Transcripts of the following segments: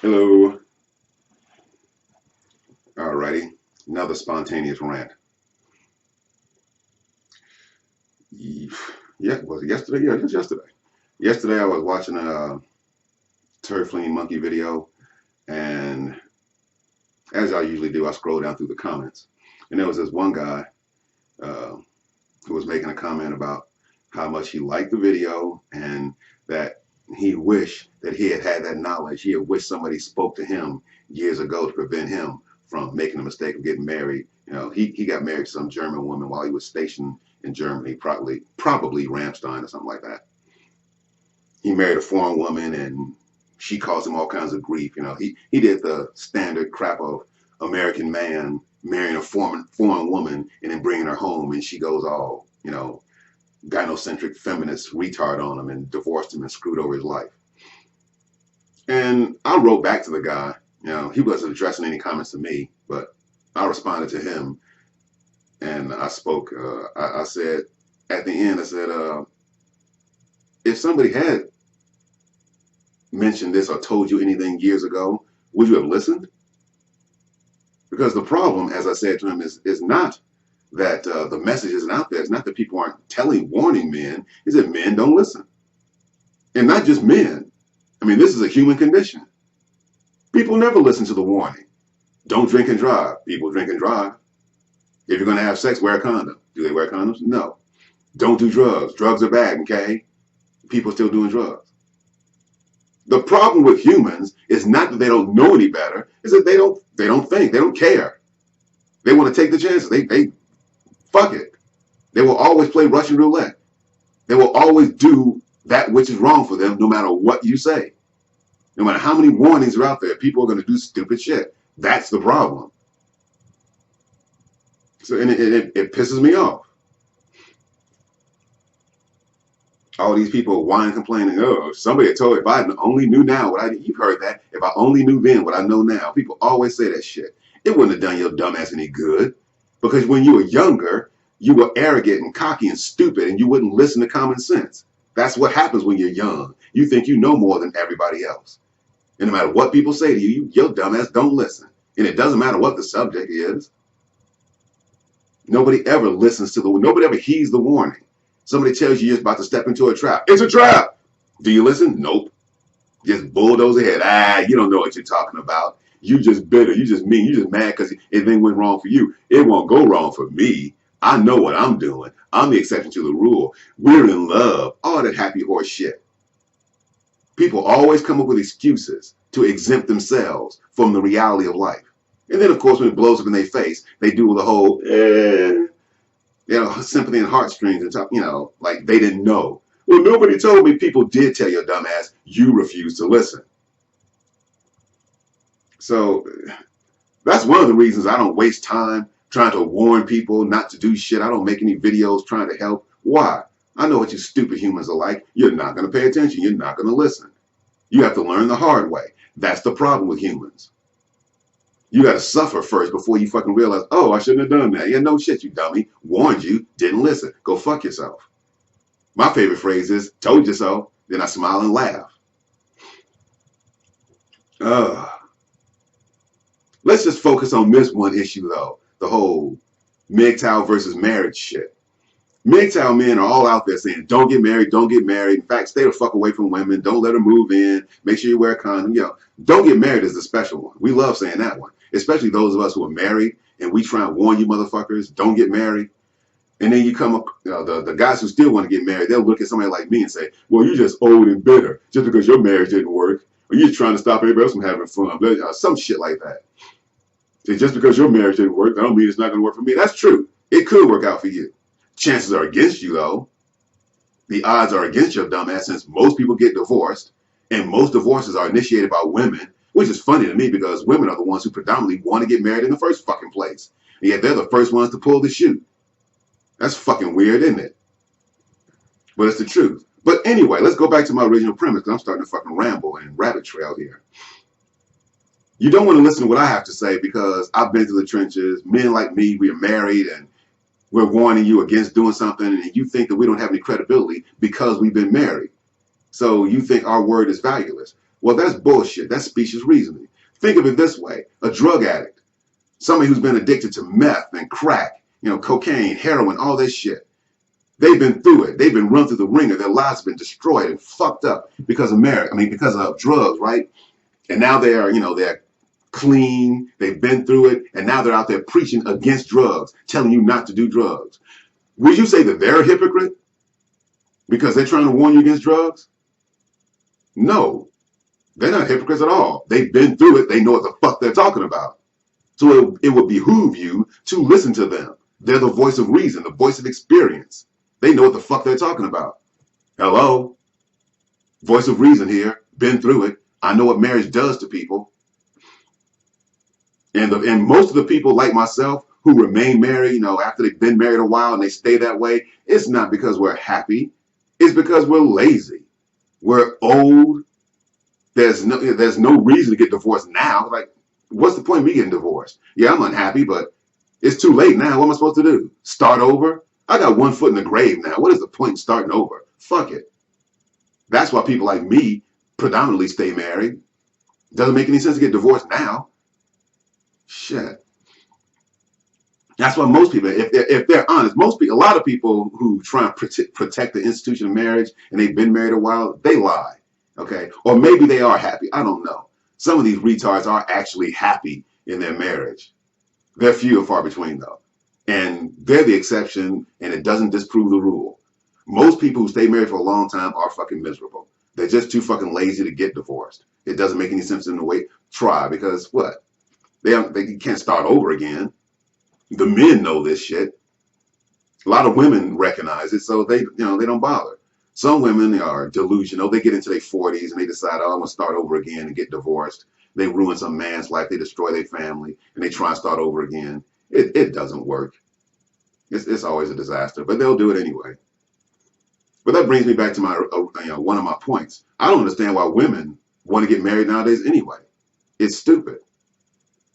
Hello. Alrighty. Another spontaneous rant. Yeah, was it yesterday? Yeah, just yesterday. Yesterday I was watching a turd flinging monkey video, and as I usually do, I scroll down through the comments, and there was this one guy uh, who was making a comment about how much he liked the video and that he wished that he had had that knowledge. He had wished somebody spoke to him years ago to prevent him from making the mistake of getting married. He got married to some German woman while he was stationed in Germany, probably Ramstein or something like that. He married a foreign woman and she caused him all kinds of grief. He did the standard crap of American man marrying a foreign woman and then bringing her home, and she goes all gynocentric feminist retard on him and divorced him and screwed over his life. And I wrote back to the guy. He wasn't addressing any comments to me, but I responded to him and I spoke. I said at the end, I said, if somebody had mentioned this or told you anything years ago, would you have listened? Because the problem, as I said to him, is not that the message isn't out there. It's not that people aren't warning men. It's that men don't listen. And not just men. I mean, this is a human condition. People never listen to the warning. Don't drink and drive. People drink and drive. If you're going to have sex, wear a condom. Do they wear condoms? No. Don't do drugs. Drugs are bad, okay? People are still doing drugs. The problem with humans is not that they don't know any better. It's that they don't think. They don't care. They want to take the chances. They fuck it. They will always play Russian roulette. They will always do that which is wrong for them, no matter what you say. No matter how many warnings are out there, people are going to do stupid shit. That's the problem. So, and it pisses me off. All these people whine, complaining, oh, somebody told, if I only knew now you've heard that, if I only knew then what I know now. People always say that shit. It wouldn't have done your dumbass any good. Because when you were younger, you were arrogant and cocky and stupid and you wouldn't listen to common sense. That's what happens when you're young. You think you know more than everybody else. And no matter what people say to you, your dumbass don't listen. And it doesn't matter what the subject is. Nobody ever nobody ever heeds the warning. Somebody tells you you're about to step into a trap. It's a trap. Do you listen? Nope. Just bulldoze ahead. You don't know what you're talking about. You just bitter. You just mean. You just mad because everything went wrong for you. It won't go wrong for me. I know what I'm doing. I'm the exception to the rule. We're in love. All that happy horse shit. People always come up with excuses to exempt themselves from the reality of life. And then, of course, when it blows up in their face, they do the whole, sympathy and heartstrings and talk, like they didn't know. Well, nobody told me. People did tell your dumbass. You refused to listen. So that's one of the reasons I don't waste time trying to warn people not to do shit. I don't make any videos trying to help. Why? I know what you stupid humans are like. You're not going to pay attention. You're not going to listen. You have to learn the hard way. That's the problem with humans. You got to suffer first before you fucking realize, oh, I shouldn't have done that. Yeah, no shit, you dummy. Warned you, didn't listen. Go fuck yourself. My favorite phrase is, told you so. Then I smile and laugh. Let's just focus on this one issue, though. The whole MGTOW versus marriage shit. MGTOW men are all out there saying, don't get married, don't get married. In fact, stay the fuck away from women. Don't let them move in. Make sure you wear a condom. Don't get married is the special one. We love saying that one. Especially those of us who are married and we try and warn you motherfuckers, don't get married. And then you come up, the guys who still want to get married, they'll look at somebody like me and say, well, you're just old and bitter just because your marriage didn't work. Or you're trying to stop everybody else from having fun. Some shit like that. So just because your marriage didn't work, that don't mean it's not going to work for me. That's true. It could work out for you. Chances are against you, though. The odds are against your dumbass since most people get divorced and most divorces are initiated by women, which is funny to me because women are the ones who predominantly want to get married in the first fucking place. And yet they're the first ones to pull the chute. That's fucking weird, isn't it? But it's the truth. But anyway, let's go back to my original premise because I'm starting to fucking ramble and rabbit trail here. You don't want to listen to what I have to say because I've been through the trenches. Men like me, we are married and we're warning you against doing something and you think that we don't have any credibility because we've been married. So you think our word is valueless. Well, that's bullshit. That's specious reasoning. Think of it this way. A drug addict, somebody who's been addicted to meth and crack, cocaine, heroin, all this shit. They've been through it. They've been run through the ringer. Their lives have been destroyed and fucked up because of marriage. Because of drugs, right? And now they're clean. They've been through it. And now they're out there preaching against drugs, telling you not to do drugs. Would you say that they're a hypocrite because they're trying to warn you against drugs? No, they're not hypocrites at all. They've been through it. They know what the fuck they're talking about. So it would behoove you to listen to them. They're the voice of reason, the voice of experience. They know what the fuck they're talking about. Hello? Voice of reason here. Been through it. I know what marriage does to people. And most of the people like myself who remain married, after they've been married a while and they stay that way, it's not because we're happy. It's because we're lazy. We're old. There's no reason to get divorced now. Like, what's the point of me getting divorced? Yeah, I'm unhappy, but it's too late now. What am I supposed to do? Start over? I got one foot in the grave now. What is the point in starting over? Fuck it. That's why people like me predominantly stay married. Doesn't make any sense to get divorced now. Shit. That's why most people, if they're honest, a lot of people who try and protect the institution of marriage and they've been married a while, they lie. Okay? Or maybe they are happy. I don't know. Some of these retards are actually happy in their marriage. They're few and far between, though. And they're the exception, and it doesn't disprove the rule. Most people who stay married for a long time are fucking miserable. They're just too fucking lazy to get divorced. It doesn't make any sense in the way. Try, because what? They can't start over again. The men know this shit. A lot of women recognize it, so they don't bother. Some women are delusional. They get into their 40s and they decide, oh, I'm gonna start over again and get divorced. They ruin some man's life. They destroy their family and they try and start over again. It doesn't work. It's always a disaster, but they'll do it anyway. But that brings me back to my one of my points. I don't understand why women want to get married nowadays anyway. It's stupid.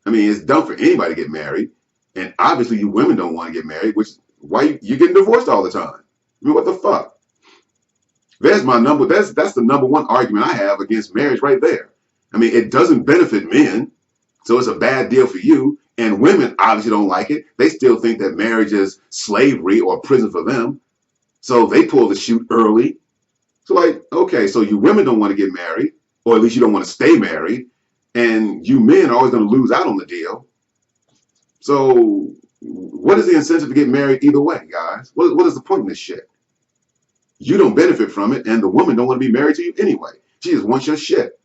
It's dumb for anybody to get married, and obviously you women don't want to get married, which why you're getting divorced all the time. What the fuck? That's the number one argument I have against marriage right there. It doesn't benefit men, so it's a bad deal for you. And women obviously don't like it. They still think that marriage is slavery or prison for them. So they pull the chute early. So okay, so you women don't want to get married, or at least you don't want to stay married. And you men are always going to lose out on the deal. So what is the incentive to get married either way, guys? What is the point in this shit? You don't benefit from it, and the woman don't want to be married to you anyway. She just wants your shit.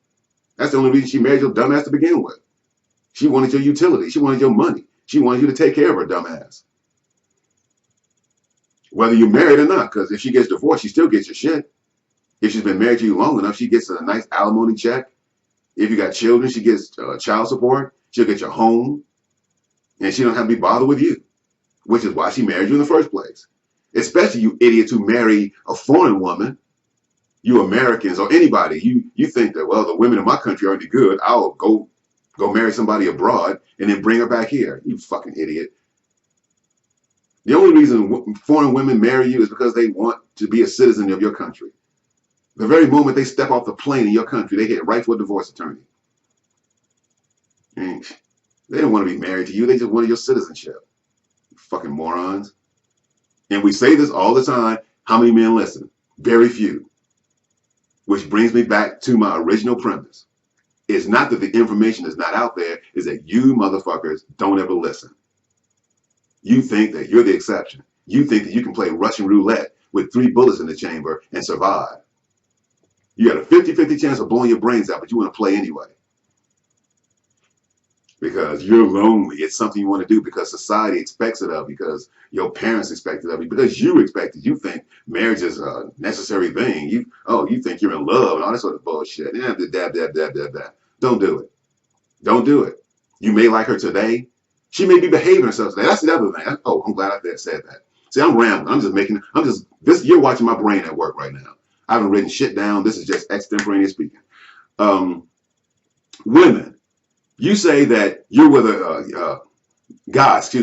That's the only reason she married your dumbass to begin with. She wanted your utility. She wanted your money. She wanted you to take care of her dumbass. Whether you're married or not, because if she gets divorced, she still gets your shit. If she's been married to you long enough, she gets a nice alimony check. If you got children, she gets child support. She'll get your home. And she don't have to be bothered with you, which is why she married you in the first place. Especially you idiots who marry a foreign woman. You Americans or anybody, you think that, well, the women in my country aren't any good. I'll go marry somebody abroad and then bring her back here. You fucking idiot. The only reason foreign women marry you is because they want to be a citizen of your country. The very moment they step off the plane in your country, they get right to a divorce attorney. And they don't want to be married to you. They just wanted your citizenship. You fucking morons. And we say this all the time. How many men listen? Very few. Which brings me back to my original premise. It's not that the information is not out there. It's that you motherfuckers don't ever listen. You think that you're the exception. You think that you can play Russian roulette with 3 bullets in the chamber and survive. You got a 50-50 chance of blowing your brains out, but you want to play anyway. Because you're lonely. It's something you want to do because society expects it of you, because your parents expect it of you, because you expect it. You think marriage is a necessary thing. You think you're in love and all that sort of bullshit. Don't do it. Don't do it. You may like her today. She may be behaving herself today. That's the other thing. Oh, I'm glad I said that. See, I'm rambling. You're watching my brain at work right now. I haven't written shit down. This is just extemporaneous speaking. Women. You say that you're with guys,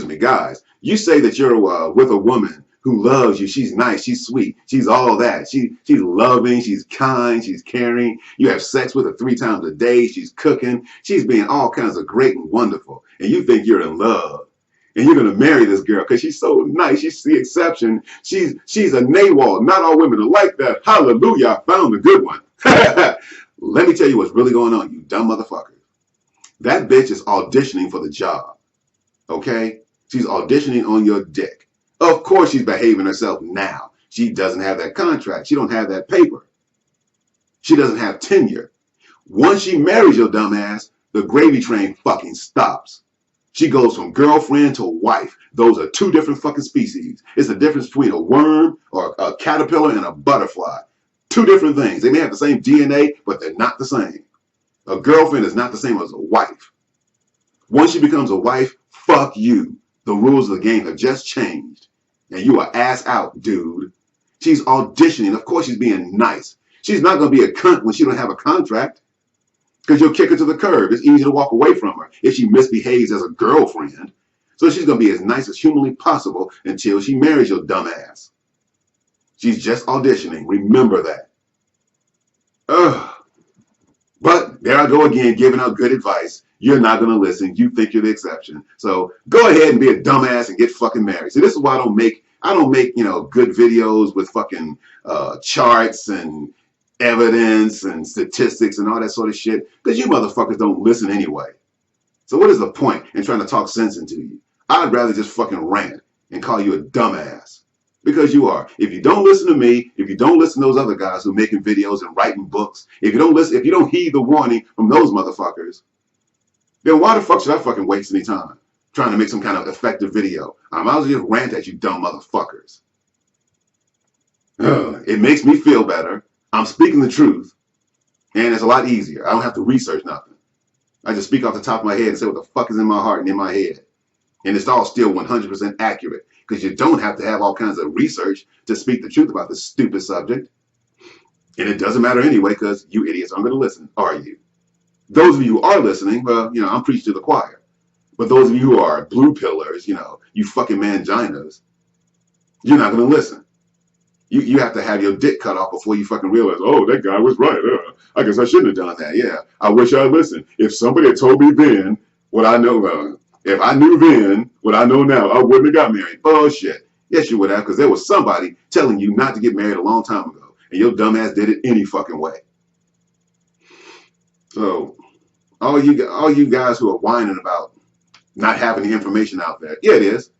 you say that you're with a woman who loves you. She's nice. She's sweet. She's all that. She's loving. She's kind. She's caring. You have sex with her 3 times a day. She's cooking. She's being all kinds of great and wonderful. And you think you're in love. And you're going to marry this girl because she's so nice. She's the exception. She's a NAWAL. Not all women are like that. Hallelujah. I found a good one. Let me tell you what's really going on, you dumb motherfucker. That bitch is auditioning for the job. Okay? She's auditioning on your dick. Of course she's behaving herself now. She doesn't have that contract. She don't have that paper. She doesn't have tenure. Once she marries your dumb ass, the gravy train fucking stops. She goes from girlfriend to wife. Those are 2 different fucking species. It's the difference between a worm or a caterpillar and a butterfly. 2 different things. They may have the same DNA, but they're not the same. A girlfriend is not the same as a wife. Once she becomes a wife, fuck you. The rules of the game have just changed. And you are ass out, dude. She's auditioning. Of course she's being nice. She's not going to be a cunt when she don't have a contract. Because you'll kick her to the curb. It's easy to walk away from her if she misbehaves as a girlfriend. So she's going to be as nice as humanly possible until she marries your dumb ass. She's just auditioning. Remember that. Ugh. But there I go again, giving out good advice. You're not going to listen. You think you're the exception. So go ahead and be a dumbass and get fucking married. See, this is why I don't make, good videos with fucking charts and evidence and statistics and all that sort of shit. Because you motherfuckers don't listen anyway. So what is the point in trying to talk sense into you? I'd rather just fucking rant and call you a dumbass. Because you are. If you don't listen to me, if you don't listen to those other guys who are making videos and writing books, if you don't heed the warning from those motherfuckers, then why the fuck should I fucking waste any time trying to make some kind of effective video? I might as well just rant at you dumb motherfuckers. It makes me feel better. I'm speaking the truth. And it's a lot easier. I don't have to research nothing. I just speak off the top of my head and say what the fuck is in my heart and in my head. And it's all still 100% accurate. Because you don't have to have all kinds of research to speak the truth about this stupid subject. And it doesn't matter anyway, because you idiots aren't going to listen, are you? Those of you who are listening, well, I'm preaching to the choir. But those of you who are blue pillars, you fucking manginas, you're not going to listen. You have to have your dick cut off before you fucking realize, oh, that guy was right. I guess I shouldn't have done that. Yeah, I wish I listened. If somebody had told me then what I know, if I knew then what I know now, I wouldn't have got married. Bullshit. Yes, you would have, because there was somebody telling you not to get married a long time ago. And your dumbass did it any fucking way. So, all you guys who are whining about not having the information out there, yeah, it is.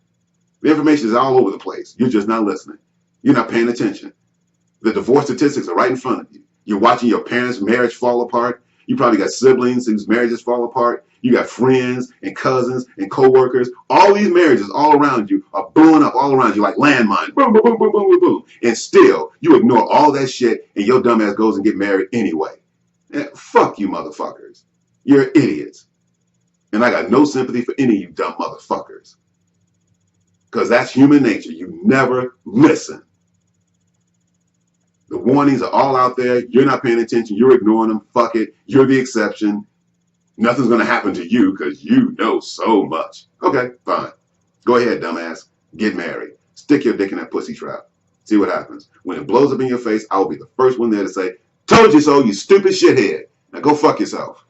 The information is all over the place. You're just not listening. You're not paying attention. The divorce statistics are right in front of you. You're watching your parents' marriage fall apart. You probably got siblings whose marriages fall apart. You got friends and cousins and co-workers. All these marriages all around you are blowing up all around you like landmines. Boom, boom, boom, boom, boom, boom, boom. And still, you ignore all that shit and your dumbass goes and get married anyway. Fuck you motherfuckers. You're idiots. And I got no sympathy for any of you dumb motherfuckers. Because that's human nature. You never listen. The warnings are all out there. You're not paying attention. You're ignoring them. Fuck it. You're the exception. Nothing's going to happen to you because you know so much. Okay, fine. Go ahead, dumbass. Get married. Stick your dick in that pussy trap. See what happens. When it blows up in your face, I'll be the first one there to say, told you so, you stupid shithead. Now go fuck yourself.